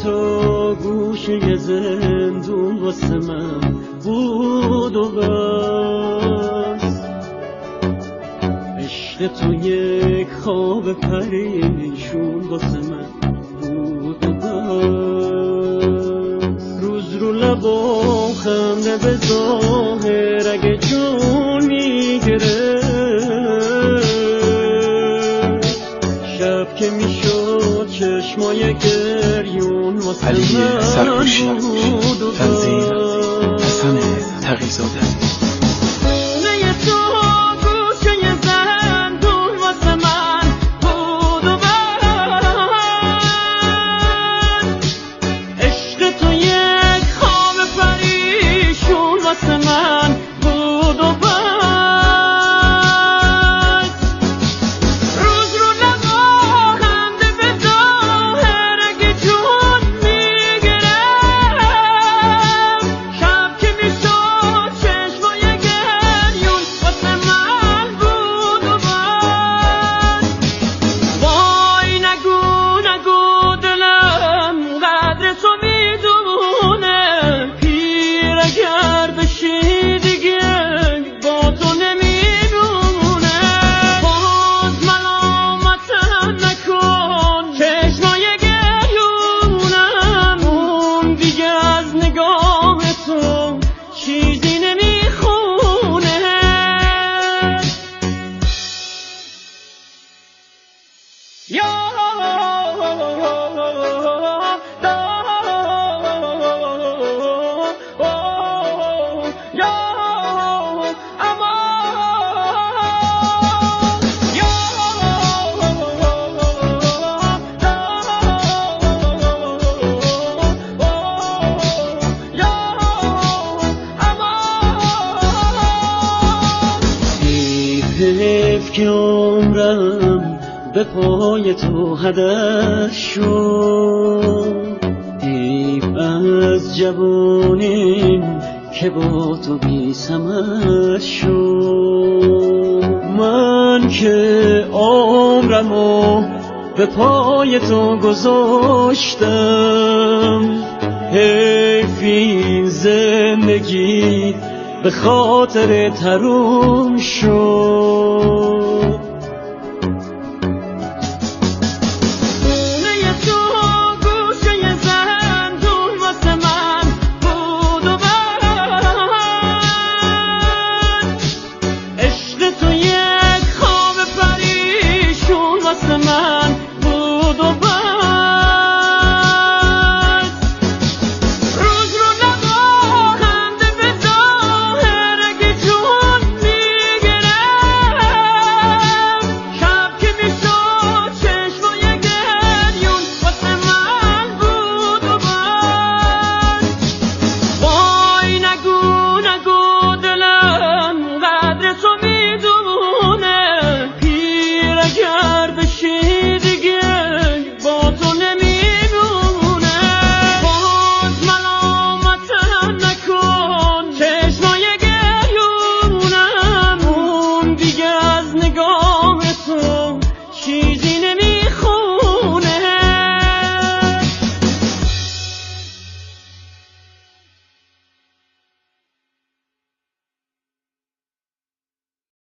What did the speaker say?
تو گوشه زندون واسه من بود و بس، عشق تو یک خواب پریشون واسه من بود و بس. روز رو لبا خنده به ظاهر اگه جون میگرفت، شب که میشد چشمای گریون واسه من بود و تنظیم حسن تقی‌زاده. حیف که عمرم به پای تو هدر شد، حیف از جوانیم که با تو بی ثمر شد. من که عمرمو به پای تو گذاشتم، حیف این زندگی به خاطر تروم شد.